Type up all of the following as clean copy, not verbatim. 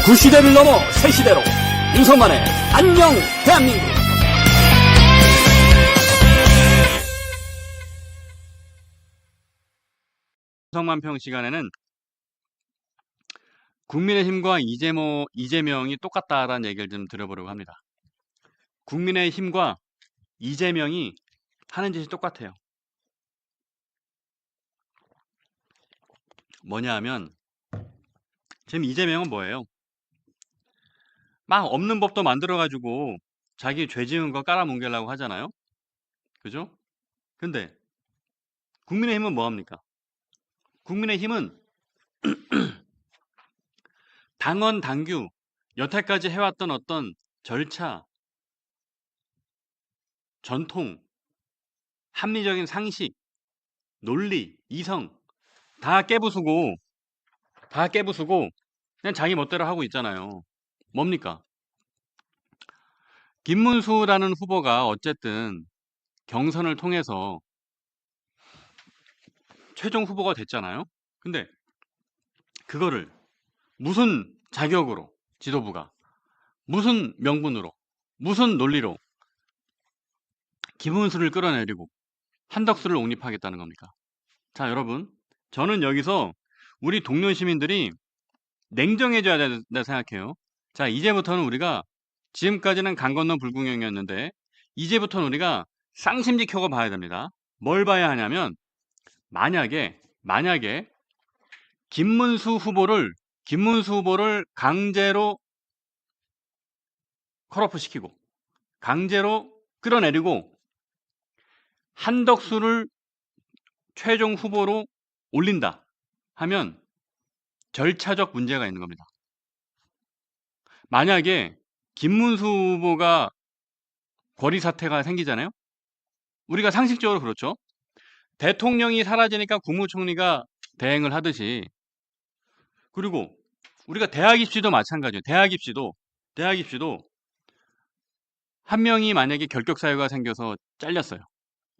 구시대를 넘어 새시대로 윤석만의 안녕 대한민국. 윤석만평 시간에는 국민의힘과 이재명이 똑같다라는 얘기를 좀 들어보려고 합니다. 국민의힘과 이재명이 하는 짓이 똑같아요. 뭐냐 하면 지금 이재명은 뭐예요? 막 없는 법도 만들어가지고 자기 죄 지은 거 깔아뭉개려고 하잖아요. 그죠? 근데 국민의힘은 뭐합니까? 국민의힘은 당원, 당규, 여태까지 해왔던 어떤 절차, 전통, 합리적인 상식, 논리, 이성 다 깨부수고 그냥 자기 멋대로 하고 있잖아요. 뭡니까? 김문수라는 후보가 어쨌든 경선을 통해서 최종 후보가 됐잖아요. 근데 그거를 무슨 자격으로 지도부가 무슨 명분으로 무슨 논리로 김문수를 끌어내리고 한덕수를 옹립하겠다는 겁니까? 자, 여러분, 저는 여기서 우리 동료 시민들이 냉정해져야 된다 생각해요. 자, 이제부터는 우리가 지금까지는 강 건너 불구경이었는데 이제부터는 우리가 쌍심지 켜고 봐야 됩니다. 뭘 봐야 하냐면 만약에 김문수 후보를 강제로 컷오프 시키고 강제로 끌어내리고 한덕수를 최종 후보로 올린다 하면 절차적 문제가 있는 겁니다. 만약에 김문수 후보가 거리 사태가 생기잖아요. 우리가 상식적으로 그렇죠. 대통령이 사라지니까 국무총리가 대행을 하듯이, 그리고 우리가 대학 입시도 마찬가지예요. 대학 입시도 한 명이 만약에 결격 사유가 생겨서 잘렸어요.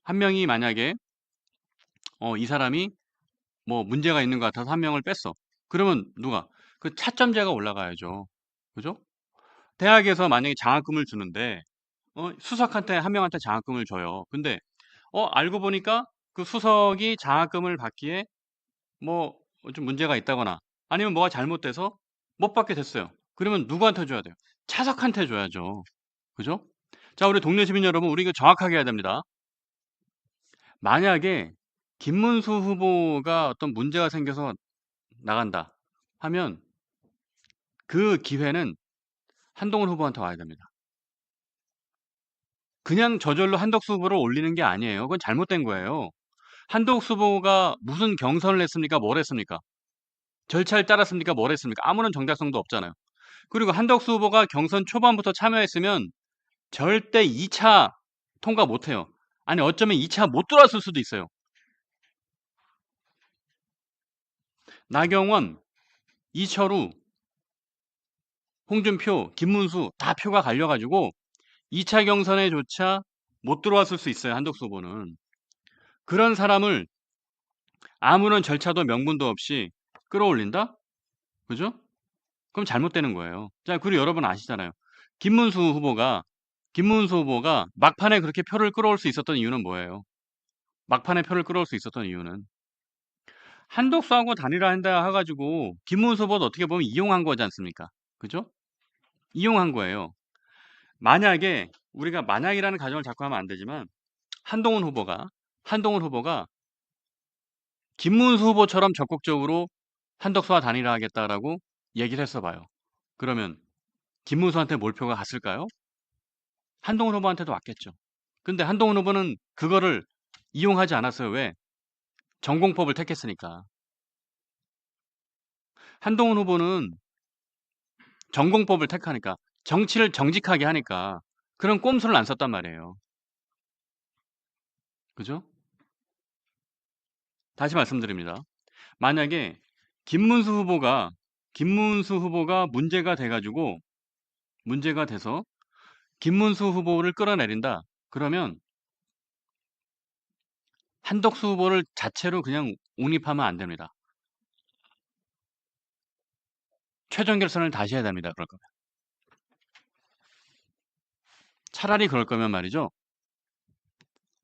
한 명이 만약에 이 사람이 뭐 문제가 있는 것 같아서 한 명을 뺐어. 그러면 누가 그 차점제가 올라가야죠. 그죠? 대학에서 만약에 장학금을 주는데 수석한테 한 명한테 장학금을 줘요. 근데 알고 보니까 그 수석이 장학금을 받기에 뭐 좀 문제가 있다거나 아니면 뭐가 잘못돼서 못 받게 됐어요. 그러면 누구한테 줘야 돼요? 차석한테 줘야죠. 그죠? 자, 우리 동료 시민 여러분, 우리 이거 정확하게 해야 됩니다. 만약에 김문수 후보가 어떤 문제가 생겨서 나간다 하면 그 기회는 한동훈 후보한테 와야 됩니다. 그냥 저절로 한덕수 후보를 올리는 게 아니에요. 그건 잘못된 거예요. 한덕수 후보가 무슨 경선을 했습니까? 뭘 했습니까? 절차를 따랐습니까? 뭘 했습니까? 아무런 정당성도 없잖아요. 그리고 한덕수 후보가 경선 초반부터 참여했으면 절대 2차 통과 못해요. 아니, 어쩌면 2차 못 들어왔을 수도 있어요. 나경원, 이철우, 홍준표, 김문수 다 표가 갈려가지고 2차 경선에조차 못 들어왔을 수 있어요. 한덕수 후보는. 그런 사람을 아무런 절차도 명분도 없이 끌어올린다? 그죠? 그럼 잘못되는 거예요. 자, 그리고 여러분 아시잖아요. 김문수 후보가 막판에 그렇게 표를 끌어올 수 있었던 이유는 뭐예요? 막판에 표를 끌어올 수 있었던 이유는 한덕수하고 단일화한다 해가지고 김문수 후보도 어떻게 보면 이용한 거지 않습니까? 그죠? 이용한 거예요. 만약에 우리가 만약이라는 가정을 자꾸 하면 안 되지만 한동훈 후보가 김문수 후보처럼 적극적으로 한덕수와 단일화하겠다라고 얘기를 했어 봐요. 그러면 김문수한테 몰표가 갔을까요? 한동훈 후보한테도 왔겠죠. 근데 한동훈 후보는 그거를 이용하지 않았어요. 왜? 전공법을 택했으니까. 한동훈 후보는 전공법을 택하니까, 정치를 정직하게 하니까 그런 꼼수를 안 썼단 말이에요. 그죠? 다시 말씀드립니다. 만약에 김문수 후보가 문제가 돼서 김문수 후보를 끌어내린다. 그러면 한덕수 후보를 자체로 그냥 옹립하면 안 됩니다. 최종 결선을 다시 해야 됩니다. 그럴 거면. 차라리 그럴 거면 말이죠.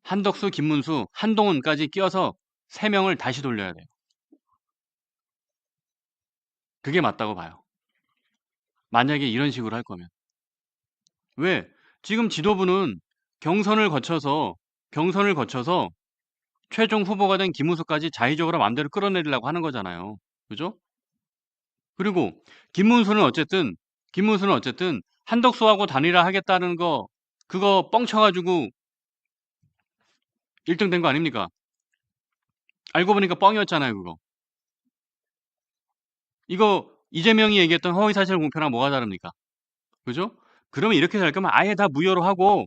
한덕수, 김문수, 한동훈까지 끼워서 3명을 다시 돌려야 돼요. 그게 맞다고 봐요. 만약에 이런 식으로 할 거면. 왜? 지금 지도부는 경선을 거쳐서 최종 후보가 된 김문수까지 자의적으로 마음대로 끌어내리려고 하는 거잖아요. 그죠? 그리고 김문수는 어쨌든 한덕수하고 단일화 하겠다는 거 그거 뻥쳐가지고 1등 된 거 아닙니까? 알고 보니까 뻥이었잖아요, 그거. 이거 이재명이 얘기했던 허위사실 공표랑 뭐가 다릅니까? 그죠? 그러면 이렇게 될 거면 아예 다 무효로 하고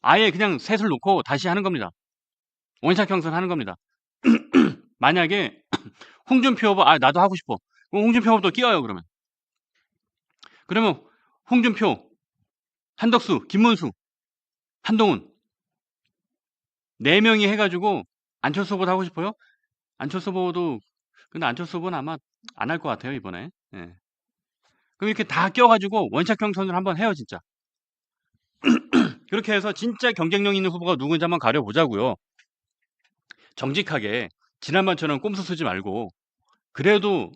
아예 그냥 셋을 놓고 다시 하는 겁니다. 원샷 경선 하는 겁니다. 만약에 홍준표 후보 나도 하고 싶어. 그럼 홍준표 후보도 끼워요, 그러면 홍준표, 한덕수, 김문수, 한동훈 4명이 해가지고 안철수 후보도 하고 싶어요? 안철수 후보도 근데 안철수 후보는 아마 안 할 것 같아요, 이번에. 예. 그럼 이렇게 다 껴가지고 원샷 경선을 한번 해요, 진짜. 그렇게 해서 진짜 경쟁력 있는 후보가 누군지 한번 가려보자고요. 정직하게 지난번처럼 꼼수 쓰지 말고 그래도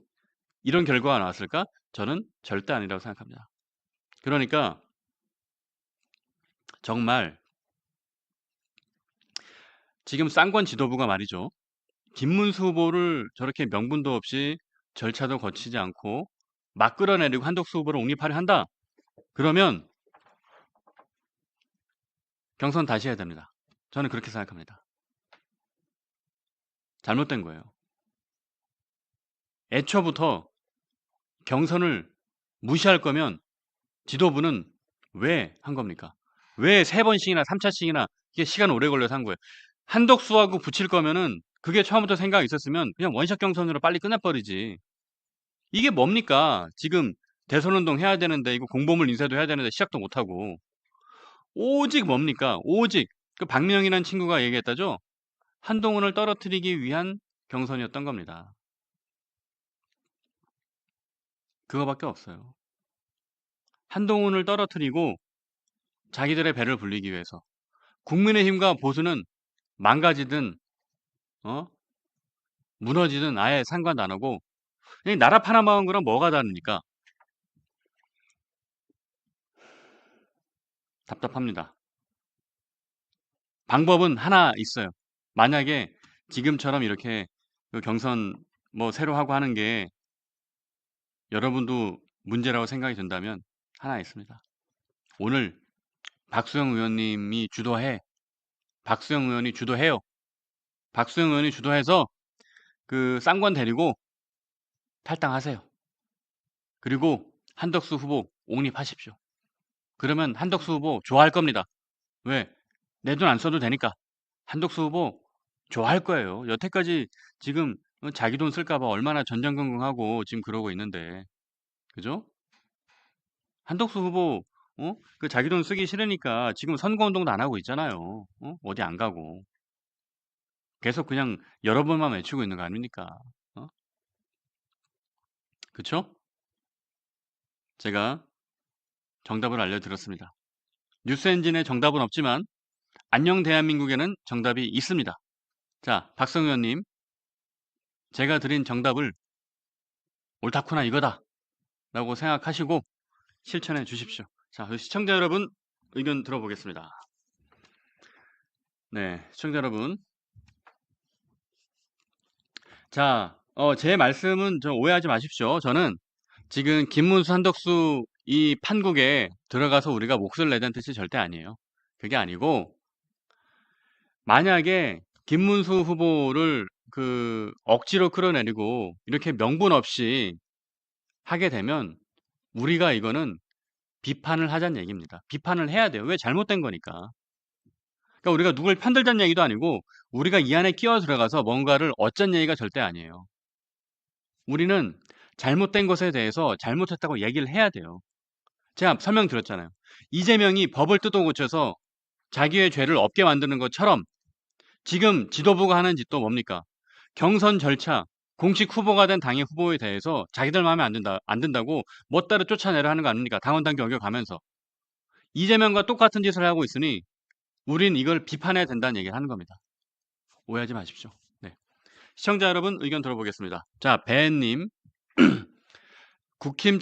이런 결과가 나왔을까? 저는 절대 아니라고 생각합니다. 그러니까 정말 지금 쌍권 지도부가 말이죠. 김문수 후보를 저렇게 명분도 없이 절차도 거치지 않고 막 끌어내리고 한덕수 후보를 옹립하려 한다. 그러면 경선 다시 해야 됩니다. 저는 그렇게 생각합니다. 잘못된 거예요. 애초부터 경선을 무시할 거면 지도부는 왜 한 겁니까? 왜 3번씩이나 3차씩이나 이게 시간 오래 걸려서 한 거예요? 한덕수하고 붙일 거면은 그게 처음부터 생각이 있었으면 그냥 원샷 경선으로 빨리 끝내버리지. 이게 뭡니까? 지금 대선 운동 해야 되는데 이거 공보물 인쇄도 해야 되는데 시작도 못 하고 오직 뭡니까? 오직 그 박명희라는 친구가 얘기했다죠. 한동훈을 떨어뜨리기 위한 경선이었던 겁니다. 그거밖에 없어요. 한동훈을 떨어뜨리고 자기들의 배를 불리기 위해서 국민의힘과 보수는 망가지든 무너지든 아예 상관도 안 하고 그냥 나라 파나먹은 거랑 뭐가 다릅니까? 답답합니다. 방법은 하나 있어요. 만약에 지금처럼 이렇게 그 경선 뭐 새로 하고 하는 게 여러분도 문제라고 생각이 든다면 하나 있습니다. 오늘 박수영 의원님이 박수영 의원이 주도해요. 박수영 의원이 주도해서 그 쌍권 데리고 탈당하세요. 그리고 한덕수 후보 옹립하십시오. 그러면 한덕수 후보 좋아할 겁니다. 왜? 내 돈 안 써도 되니까. 한덕수 후보 좋아할 거예요. 여태까지 지금 자기 돈 쓸까봐 얼마나 전전긍긍하고 지금 그러고 있는데. 그죠? 한덕수 후보, 그 자기 돈 쓰기 싫으니까 지금 선거운동도 안 하고 있잖아요. 어디 안 가고. 계속 그냥 여러 번만 외치고 있는 거 아닙니까? 그쵸? 제가 정답을 알려드렸습니다. 뉴스 엔진에 정답은 없지만 안녕 대한민국에는 정답이 있습니다. 자, 박성 의원님, 제가 드린 정답을 옳다구나 이거다 라고 생각하시고 실천해 주십시오. 자, 시청자 여러분 의견 들어보겠습니다. 네, 시청자 여러분. 자, 제 말씀은 좀 오해하지 마십시오. 저는 지금 김문수, 한덕수 이 판국에 들어가서 우리가 몫을 내자는 뜻이 절대 아니에요. 그게 아니고 만약에 김문수 후보를 그 억지로 끌어내리고 이렇게 명분 없이 하게 되면 우리가 이거는 비판을 하자는 얘기입니다. 비판을 해야 돼요. 왜? 잘못된 거니까. 그러니까 우리가 누굴 편들자는 얘기도 아니고 우리가 이 안에 끼어 들어가서 뭔가를 어쩐 얘기가 절대 아니에요. 우리는 잘못된 것에 대해서 잘못했다고 얘기를 해야 돼요. 제가 설명드렸잖아요. 이재명이 법을 뜯어 고쳐서 자기의 죄를 없게 만드는 것처럼 지금 지도부가 하는 짓도 뭡니까? 경선 절차, 공식 후보가 된 당의 후보에 대해서 자기들 마음에 안 든다고 멋대로 쫓아내려 하는 거 아닙니까? 당원 당규 어겨가면서. 이재명과 똑같은 짓을 하고 있으니 우린 이걸 비판해야 된다는 얘기를 하는 겁니다. 오해하지 마십시오. 네. 시청자 여러분 의견 들어보겠습니다. 자, 배님. 국힘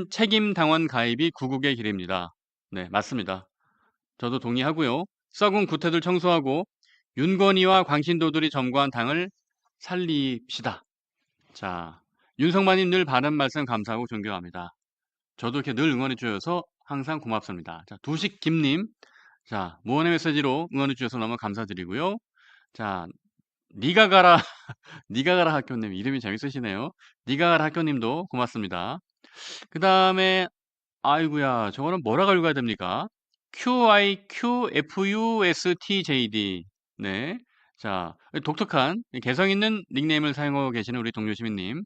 책임 당원 가입이 구국의 길입니다. 네, 맞습니다. 저도 동의하고요. 썩은 구태들 청소하고 윤건희와 광신도들이 점거한 당을 살립시다. 자, 윤석만님 늘 바른 말씀 감사하고 존경합니다. 저도 이렇게 늘 응원해 주셔서 항상 고맙습니다. 자, 두식 김님. 자, 무언의 메시지로 응원해 주셔서 너무 감사드리고요. 자, 니가 가라, 니가 가라 학교님. 이름이 재밌으시네요. 니가 가라 학교님도 고맙습니다. 그 다음에, 아이고야, 저거는 뭐라고 읽어야 됩니까? QIQFUSTJD. 네. 자, 독특한 개성 있는 닉네임을 사용하고 계시는 우리 동료 시민님.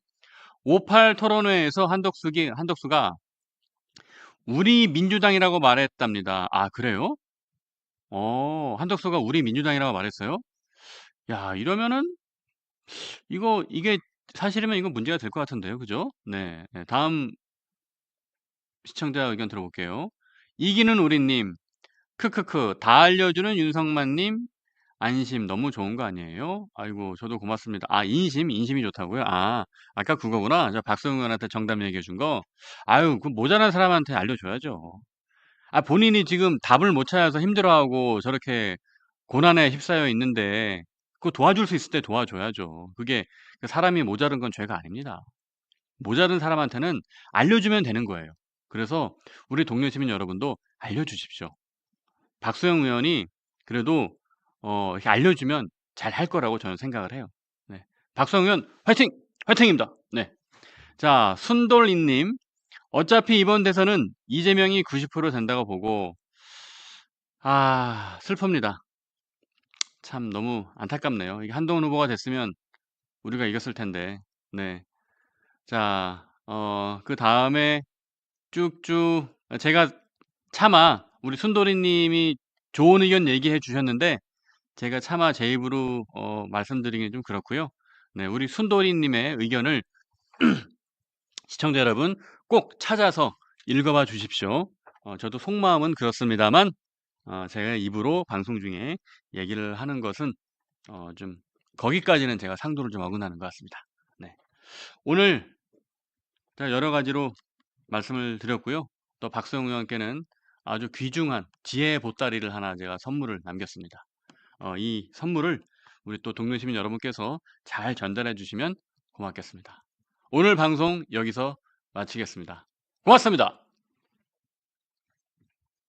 58 토론회에서 한덕수가 우리 민주당이라고 말했답니다. 아, 그래요? 한덕수가 우리 민주당이라고 말했어요? 야, 이러면은 이게 사실이면 이거 문제가 될 것 같은데요. 그죠? 네. 네, 다음 시청자 의견 들어볼게요. 이기는 우리님. 크크크. 다 알려주는 윤석만님. 안심 너무 좋은 거 아니에요? 아이고, 저도 고맙습니다. 아, 인심이 좋다고요? 아, 아까 그거구나. 저 박성훈 의원한테 정답 얘기해 준 거. 아유, 그 모자란 사람한테 알려줘야죠. 아, 본인이 지금 답을 못 찾아서 힘들어하고 저렇게 고난에 휩싸여 있는데 그거 도와줄 수 있을 때 도와줘야죠. 그게 그 사람이 모자른 건 죄가 아닙니다. 모자른 사람한테는 알려주면 되는 거예요. 그래서 우리 동료 시민 여러분도 알려주십시오. 박소영 의원이 그래도 이렇게 알려주면 잘 할 거라고 저는 생각을 해요. 네. 박소영 의원 화이팅! 화이팅입니다. 네. 자, 순돌이님. 어차피 이번 대선은 이재명이 90% 된다고 보고 슬픕니다. 참 너무 안타깝네요. 이게 한동훈 후보가 됐으면 우리가 이겼을 텐데. 네. 자, 그 다음에 쭉쭉 제가 차마 우리 순돌이 님이 좋은 의견 얘기해 주셨는데 제가 차마 제 입으로 말씀드리긴 좀 그렇고요. 네, 우리 순돌이 님의 의견을 시청자 여러분 꼭 찾아서 읽어봐 주십시오. 저도 속마음은 그렇습니다만 제가 입으로 방송 중에 얘기를 하는 것은 좀 거기까지는 제가 상도를 좀 어긋나는 것 같습니다. 네. 오늘 제가 여러 가지로 말씀을 드렸고요. 또 박수영 의원께는 아주 귀중한 지혜의 보따리를 하나 제가 선물을 남겼습니다. 이 선물을 우리 또 동료 시민 여러분께서 잘 전달해 주시면 고맙겠습니다. 오늘 방송 여기서 마치겠습니다. 고맙습니다.